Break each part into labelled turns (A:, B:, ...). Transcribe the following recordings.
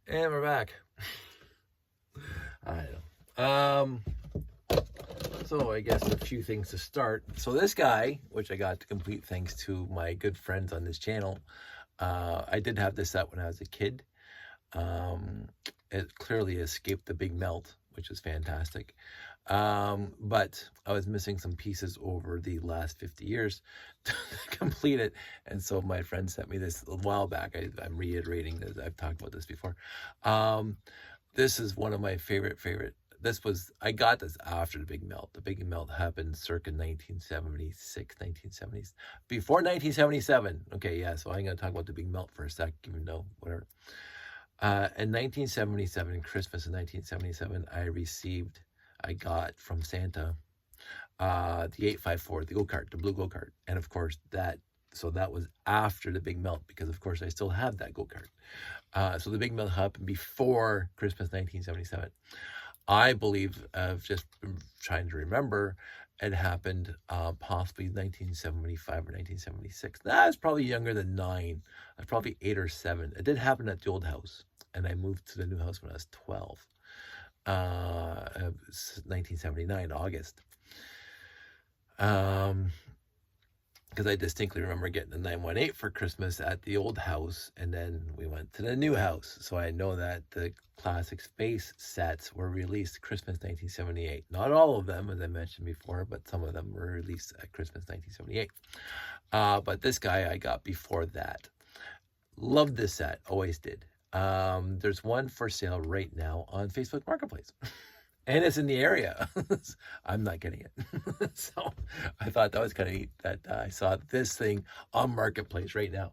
A: And we're back. I know. So I guess a few things to start. So this guy, which I got to complete thanks to my good friends on this channel, I did have this set when I was a kid. It clearly escaped the big melt, which is fantastic. But I was missing some pieces over the last 50 years to complete it. And so my friend sent me this a while back. I'm reiterating this. I've talked about this before. This is one of my favorite. I got this after the big melt. The big melt happened circa 1976, 1970s, before 1977. Okay, yeah, so I'm going to talk about the big melt for a sec, even though, whatever. In 1977, Christmas in 1977, I got from Santa, the 854, the go-kart, the blue go-kart. And of course that was after the big melt, because of course I still have that go-kart. So the big melt happened before Christmas 1977. I believe, just trying to remember, it happened possibly 1975 or 1976. I was probably younger than 9. I was probably 8 or 7. It did happen at the old house, and I moved to the new house when I was 12. It was 1979, August. Because I distinctly remember getting the 918 for Christmas at the old house, and then we went to the new house. So I know that the classic space sets were released Christmas 1978. Not all of them, as I mentioned before, but some of them were released at Christmas 1978. But this guy I got before that. Loved this set, always did. There's one for sale right now on Facebook Marketplace. And it's in the area. I'm not getting it. So I thought that was kind of neat that I saw this thing on Marketplace right now.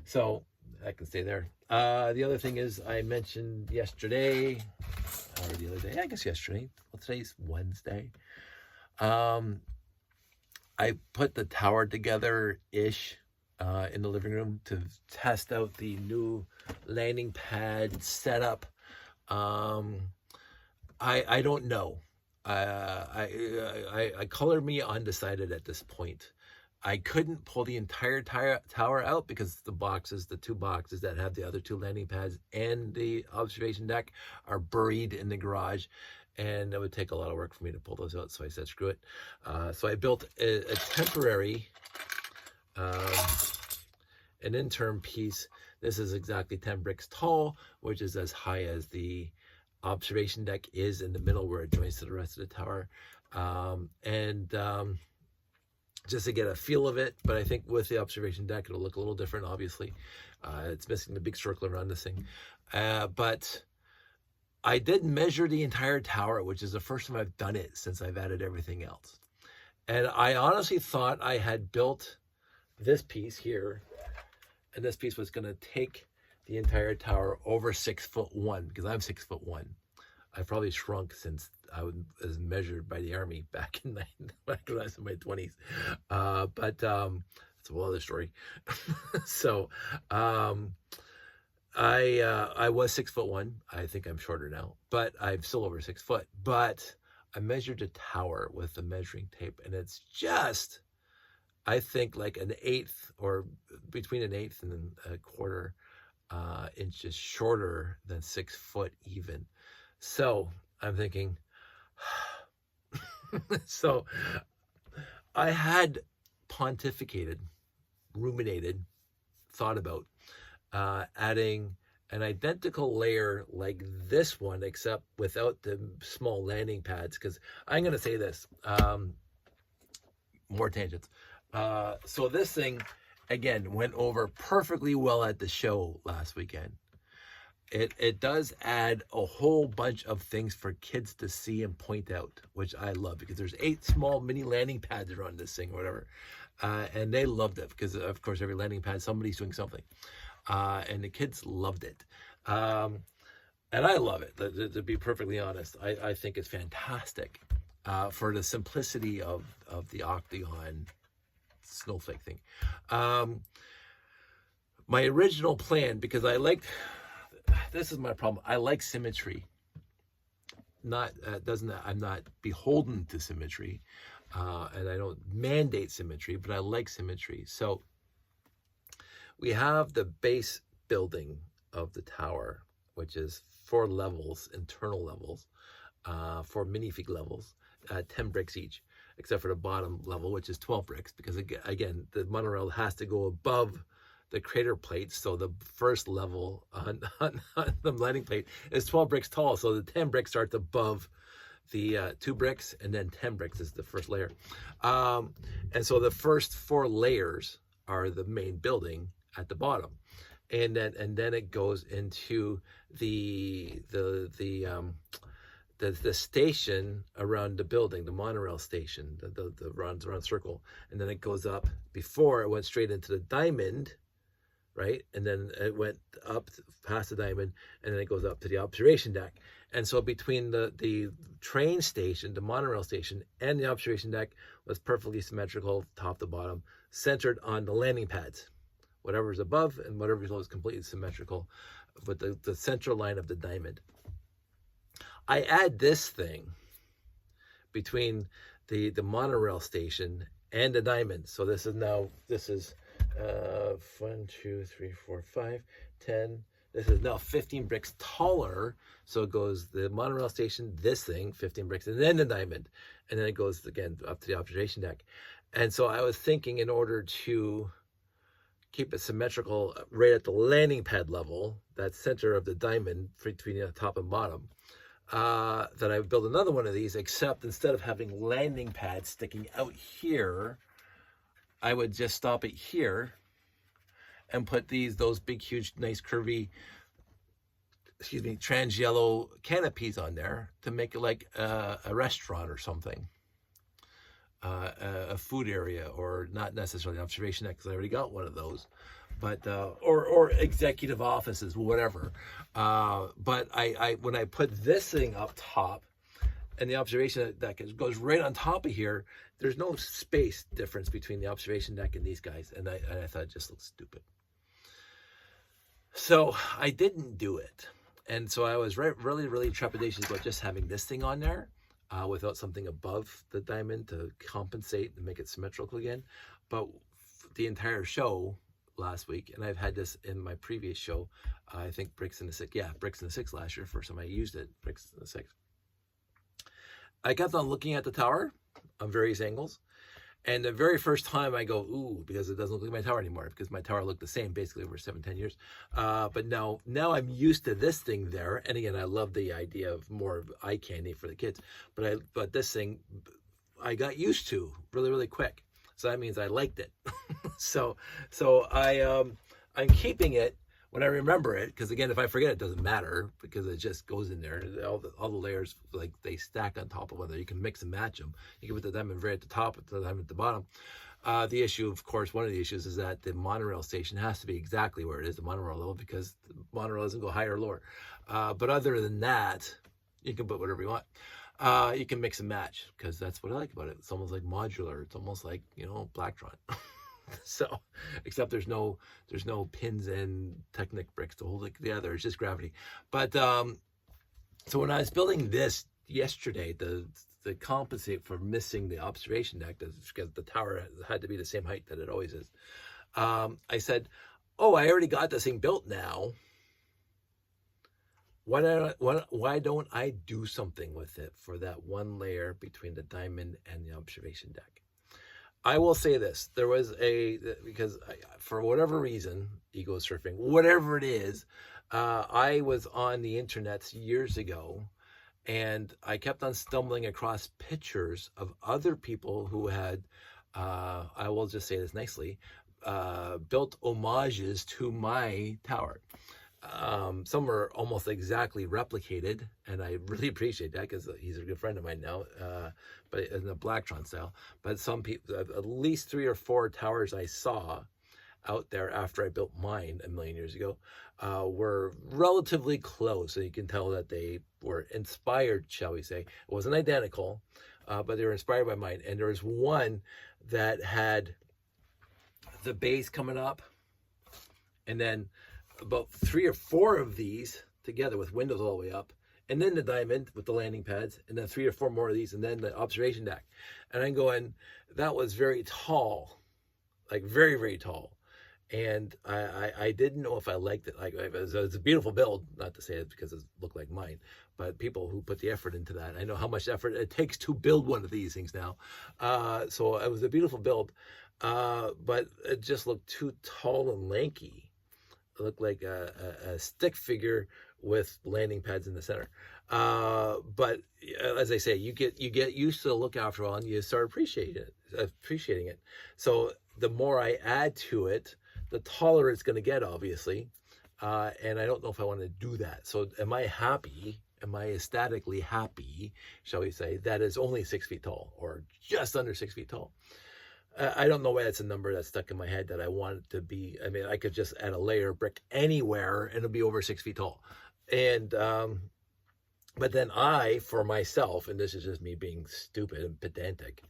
A: So I can stay there. The other thing is, I mentioned yesterday, or the other day, I guess yesterday. Well, today's Wednesday. I put the tower together-ish in the living room to test out the new landing pad setup. I don't know. I color me undecided at this point. I couldn't pull the entire tower out because the two boxes that have the other two landing pads and the observation deck are buried in the garage, and it would take a lot of work for me to pull those out. So I said, screw it. So I built a temporary, an interim piece. This is exactly 10 bricks tall, which is as high as the observation deck is in the middle where it joins to the rest of the tower. Just to get a feel of it, but I think with the observation deck it'll look a little different. Obviously it's missing the big circle around this thing, but I did measure the entire tower, which is the first time I've done it since I've added everything else. And I honestly thought I had built this piece here, and this piece was going to take the entire tower over 6'1", because I'm 6'1". I've probably shrunk since I was measured by the Army back when I was in my 20s. But it's a whole other story. So I was 6'1". I think I'm shorter now, but I'm still over 6 foot. But I measured the tower with the measuring tape, and it's just, I think, like an eighth, or between an eighth and a quarter inches shorter than 6 foot even. So I'm thinking, so I had pontificated, ruminated, thought about adding an identical layer like this one, except without the small landing pads, because I'm going to say this, more tangents. So this thing, again, went over perfectly well at the show last weekend. It does add a whole bunch of things for kids to see and point out, which I love, because there's 8 small mini landing pads around this thing or whatever. And they loved it because, of course, every landing pad, somebody's doing something. And the kids loved it. And I love it, to be perfectly honest. I think it's fantastic for the simplicity of the octagon snowflake thing. My original plan, because this is my problem, I like symmetry. I'm not beholden to symmetry, and I don't mandate symmetry, but I like symmetry. So we have the base building of the tower, which is 4 levels, internal levels, 4 minifig levels, 10 bricks each, except for the bottom level, which is 12 bricks, because again, the monorail has to go above the crater plate. So the first level on the landing plate is 12 bricks tall. So the 10 bricks starts above the 2 bricks, and then 10 bricks is the first layer. And so the first 4 layers are the main building at the bottom. And then it goes into the station around the building, the monorail station, the runs around circle, and then it goes up. Before it went straight into the diamond, right? And then it went up past the diamond, and then it goes up to the observation deck. And so between the train station, the monorail station, and the observation deck was perfectly symmetrical, top to bottom, centered on the landing pads. Whatever's above and whatever's below is completely symmetrical with the central line of the diamond. I add this thing between the monorail station and the diamond. So this is 1, 2, 3, 4, 5, 10. This is now 15 bricks taller. So it goes the monorail station, this thing, 15 bricks, and then the diamond. And then it goes again up to the observation deck. And so I was thinking, in order to keep it symmetrical right at the landing pad level, that center of the diamond between the top and bottom, that I would build another one of these, except instead of having landing pads sticking out here, I would just stop it here and put those big, huge, nice, curvy, trans yellow canopies on there to make it like a restaurant or something. A food area, or not necessarily an observation deck, because I already got one of those, but or executive offices, whatever. But I when I put this thing up top, and the observation deck goes right on top of here, there's no space difference between the observation deck and these guys, and I thought it just looked stupid. So I didn't do it, and so I was really trepidatious about just having this thing on there. Without something above the diamond to compensate and make it symmetrical again. But the entire show last week, and I've had this in my previous show, I think Bricks in the Six last year, first time I used it, Bricks in the Six. I kept on looking at the tower on various angles, and the very first time I go, ooh, because it doesn't look like my tower anymore, because my tower looked the same basically over 7-10 years. But now I'm used to this thing there. And again, I love the idea of more eye candy for the kids. But this thing, I got used to really quick. So that means I liked it. so I'm keeping it when I remember it, because again, if I forget, it doesn't matter, because it just goes in there. All the layers, like, they stack on top of one another. You can mix and match them. You can put the diamond right at the top, the diamond at the bottom. The issue, of course, one of the issues is that the monorail station has to be exactly where it is, the monorail level, because the monorail doesn't go higher or lower. But other than that, you can put whatever you want. You can mix and match, because that's what I like about it. It's almost like modular. It's almost like, Blacktron. So, except there's no pins and Technic bricks to hold it together. It's just gravity. But so when I was building this yesterday, to compensate for missing the observation deck, because the tower had to be the same height that it always is, I said, "Oh, I already got this thing built now. Why don't I do something with it for that one layer between the diamond and the observation deck?" I will say this, there was because for whatever reason, ego surfing, whatever it is, I was on the internet years ago, and I kept on stumbling across pictures of other people who had, I will just say this nicely, built homages to my tower. Some are almost exactly replicated, and I really appreciate that, because he's a good friend of mine now, but in the Blacktron style. But some people, at least 3 or 4 towers I saw out there after I built mine a million years ago, were relatively close. So you can tell that they were inspired, shall we say. It wasn't identical, but they were inspired by mine. And there was one that had the base coming up, and then about 3 or 4 of these together with windows all the way up, and then the diamond with the landing pads, and then 3 or 4 more of these, and then the observation deck. And I'm going, that was very tall, like very tall. And I didn't know if I liked it. Like, it's a beautiful build, not to say it because it looked like mine, but people who put the effort into that, I know how much effort it takes to build one of these things now. So it was a beautiful build, but it just looked too tall and lanky. It looked like a stick figure with landing pads in the center. But as I say, you get used to the look after a while, and you start appreciating it. So the more I add to it, the taller it's going to get, obviously. And I don't know if I want to do that. So am I happy? Am I ecstatically happy, shall we say, that is only 6 feet tall or just under 6 feet tall? I don't know why that's a number that's stuck in my head that I want it to be. I mean, I could just add a layer of brick anywhere and it'll be over 6 feet tall. And, but then for myself, and this is just me being stupid and pedantic,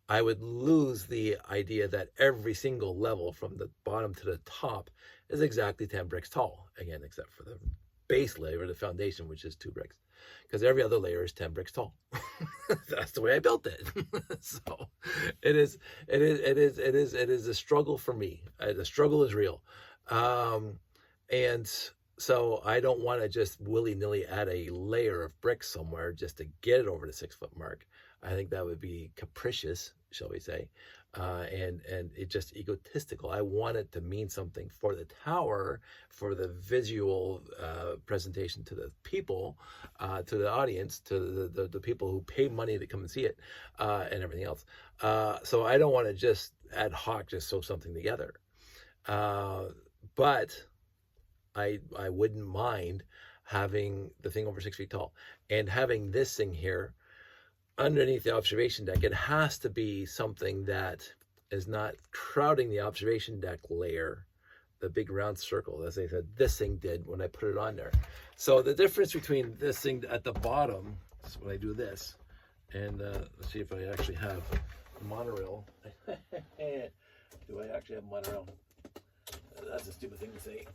A: I would lose the idea that every single level from the bottom to the top is exactly 10 bricks tall. Again, except for the base layer, the foundation, which is 2 bricks, because every other layer is 10 bricks tall. That's the way I built it. So it is a struggle for me. The struggle is real. And so I don't want to just willy-nilly add a layer of bricks somewhere just to get it over the 6 foot mark. I think that would be capricious, shall we say, and it's just egotistical. I want it to mean something for the tower, for the visual presentation to the people, to the audience, to the people who pay money to come and see it, and everything else. So I don't want to just ad hoc just sew something together. But I wouldn't mind having the thing over 6 feet tall and having this thing here underneath the observation deck. It has to be something that is not crowding the observation deck layer, the big round circle, as I said this thing did when I put it on there. So the difference between this thing at the bottom, is when I do this, and let's see if I actually have monorail. Do I actually have monorail? That's a stupid thing to say.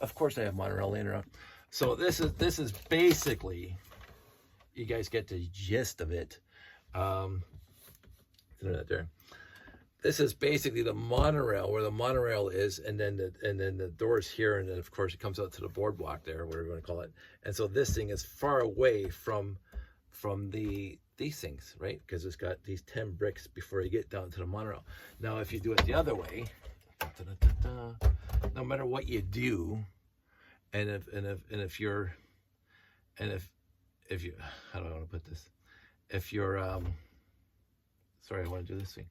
A: Of course I have monorail laying around. So this is basically, you guys get the gist of it. There. This is basically the monorail, where the monorail is, and then the doors here, and then of course it comes out to the boardwalk there, whatever you want to call it. And so this thing is far away from these things, right? Because it's got these 10 bricks before you get down to the monorail. Now, if you do it the other way, no matter what you do, and if you, how do I want to put this? If you're, sorry, I want to do this thing.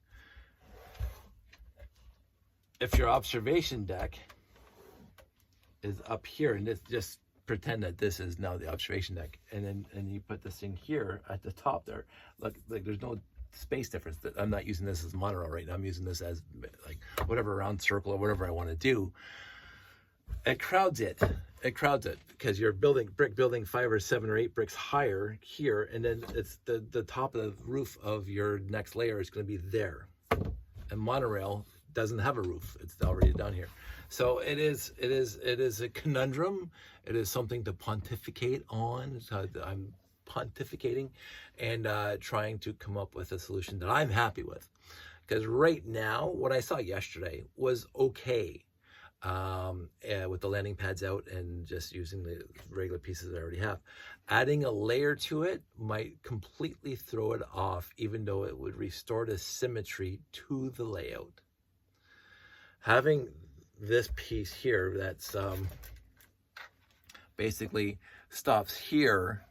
A: If your observation deck is up here, and just pretend that this is now the observation deck, and you put this thing here at the top there. Look, like there's no space difference. That I'm not using this as monorail right now. I'm using this as like whatever round circle or whatever I want to do. It crowds it. It crowds it because you're building 5 or 7 or 8 bricks higher here, and then it's the top of the roof of your next layer is going to be there. And monorail doesn't have a roof; it's already down here. So it is a conundrum. It is something to pontificate on. So I'm pontificating and trying to come up with a solution that I'm happy with. Because right now, what I saw yesterday was okay. With the landing pads out and just using the regular pieces I already have. Adding a layer to it might completely throw it off, even though it would restore the symmetry to the layout. Having this piece here that's basically stops here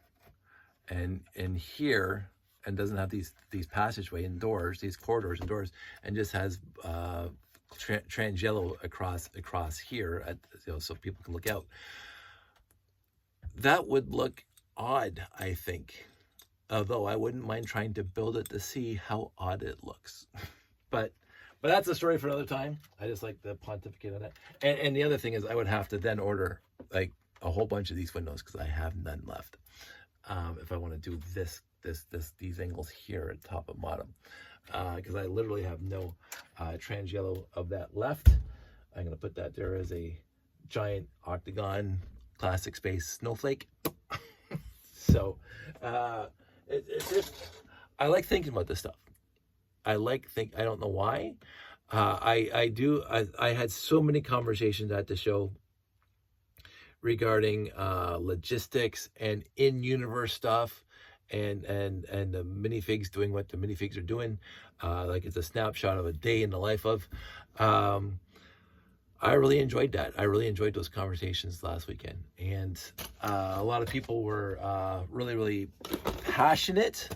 A: and here, and doesn't have these passageway and doors, these corridors and doors, and just has trans yellow across here, so people can look out. That would look odd, I think, although I wouldn't mind trying to build it to see how odd it looks. but that's a story for another time. I just like to pontificate on it. And the other thing is, I would have to then order like a whole bunch of these windows because I have none left. If I want to do these angles here at top and bottom. Because I literally have no trans yellow of that left. I'm going to put that there as a giant octagon classic space snowflake. So it's just, I like thinking about this stuff. I don't know why. I had so many conversations at the show regarding logistics and in-universe stuff, and the minifigs doing what the minifigs are doing. Like it's a snapshot of a day in the life of. Um, I really enjoyed that. I really enjoyed those conversations last weekend, and a lot of people were really passionate.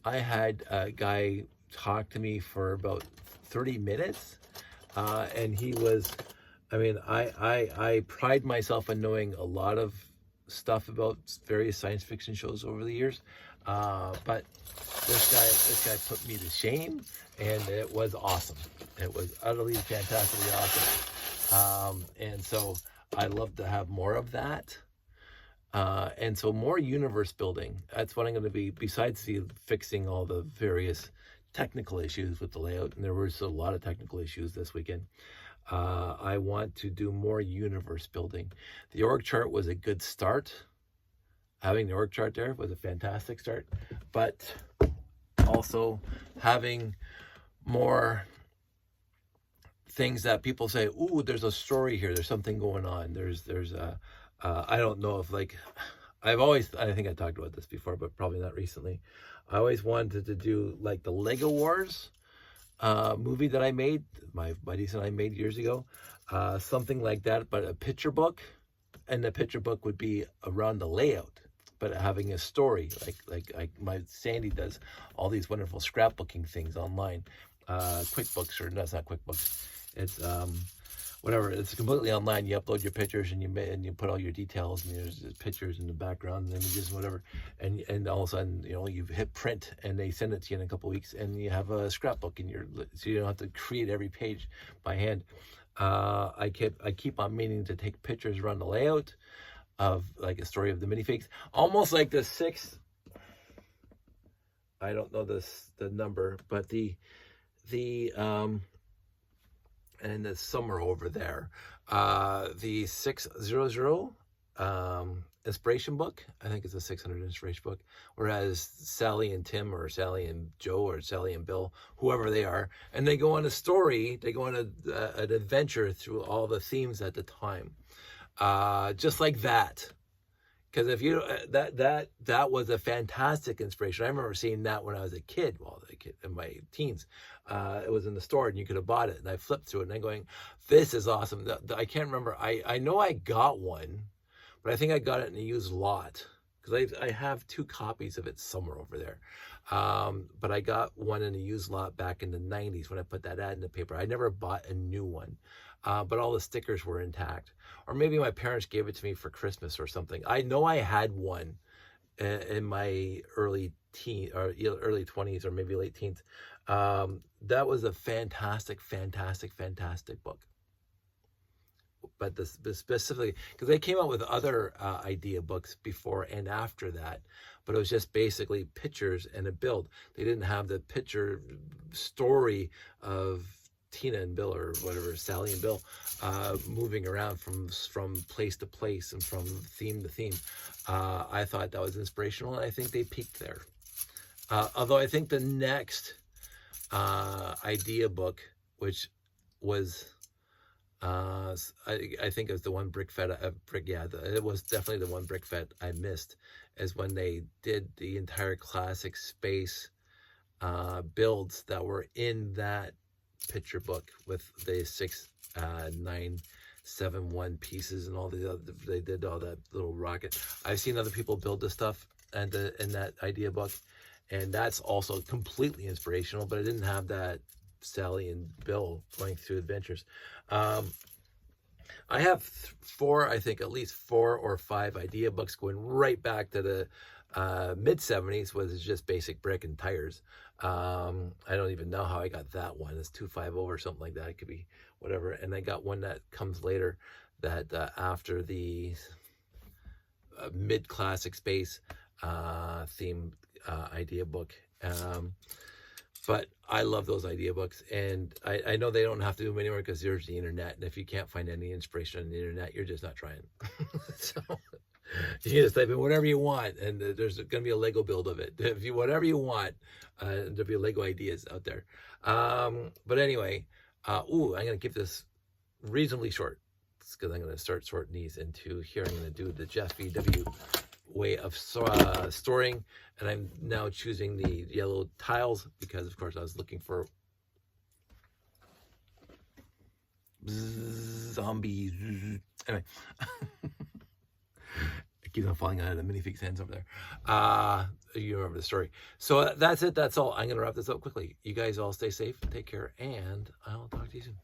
A: I had a guy talk to me for about 30 minutes, and he was, I mean, I pride myself in knowing a lot of stuff about various science fiction shows over the years, but this guy put me to shame, and it was awesome. It was utterly fantastically awesome. And so I love to have more of that. And so more universe building. That's what I'm going to be, besides fixing all the various technical issues with the layout. And there was a lot of technical issues this weekend. I want to do more universe building. The org chart was a good start. Having the org chart there was a fantastic start. But also having more things that people say, ooh, there's a story here, there's something going on, there's a I don't know if, like, I think I talked about this before, but probably not recently. I always wanted to do like the Lego Wars movie that I made, my buddies and I made years ago, something like that, but a picture book, and the picture book would be around the layout, but having a story, like my Sandy does all these wonderful scrapbooking things online. QuickBooks, or no, it's not QuickBooks. It's whatever. It's completely online. You upload your pictures and you put all your details, and there's pictures in the background and images and whatever. And all of a sudden, you hit print, and they send it to you in a couple of weeks, and you have a scrapbook so you don't have to create every page by hand. I keep on meaning to take pictures around the layout of like a story of the minifigs, almost like the sixth. I don't know the number, but the and it's somewhere over there. The 600 inspiration book. I think it's a 600 inspiration book. Whereas Sally and Tim, or Sally and Joe, or Sally and Bill, whoever they are, and they go on a story. They go on an adventure through all the themes at the time, just like that. Because if you that was a fantastic inspiration. I remember seeing that when I was a kid, in my teens. It was in the store, and you could have bought it. And I flipped through it, and I'm going, "This is awesome." I can't remember. I know I got one, but I think I got it in a used lot, because I have 2 copies of it somewhere over there. But I got one in a used lot back in the 90s when I put that ad in the paper. I never bought a new one, but all the stickers were intact. Or maybe my parents gave it to me for Christmas or something. I know I had one in my early 20s, or maybe late teens. That was a fantastic book. But this specifically, because they came out with other idea books before and after that, but it was just basically pictures and a build. They didn't have the picture story of Tina and Bill, or whatever, Sally and Bill, moving around from place to place and from theme to theme. I thought that was inspirational, and I think they peaked there. Although I think the next idea book, which was I think it was the one it was definitely the one BrickFet I missed, is when they did the entire classic space builds that were in that picture book with the 971 pieces and all the other. They did all that little rocket. I've seen other people build this stuff and in that idea book, and that's also completely inspirational, but it didn't have that Sally and Bill going through adventures. I have at least 4 or 5 idea books going right back to the mid-70s, was just basic brick and tires. I don't even know how I got that one. It's 250 or something like that. It could be whatever. And I got one that comes later, that after the mid-classic space theme idea book. But I love those idea books, and I know they don't have to do them anywhere, because there's the internet, and if you can't find any inspiration on the internet, you're just not trying. So you can just type in whatever you want, and there's going to be a Lego build of it. Whatever you want, there'll be Lego ideas out there. But anyway, I'm going to keep this reasonably short because I'm going to start sorting these into here. I'm going to do the Jeff VW way of storing, and I'm now choosing the yellow tiles because, of course, I was looking for zombies. Anyway. It keeps on falling out of the minifig's hands over there. You remember the story. So that's it. That's all. I'm going to wrap this up quickly. You guys all stay safe, take care, and I'll talk to you soon.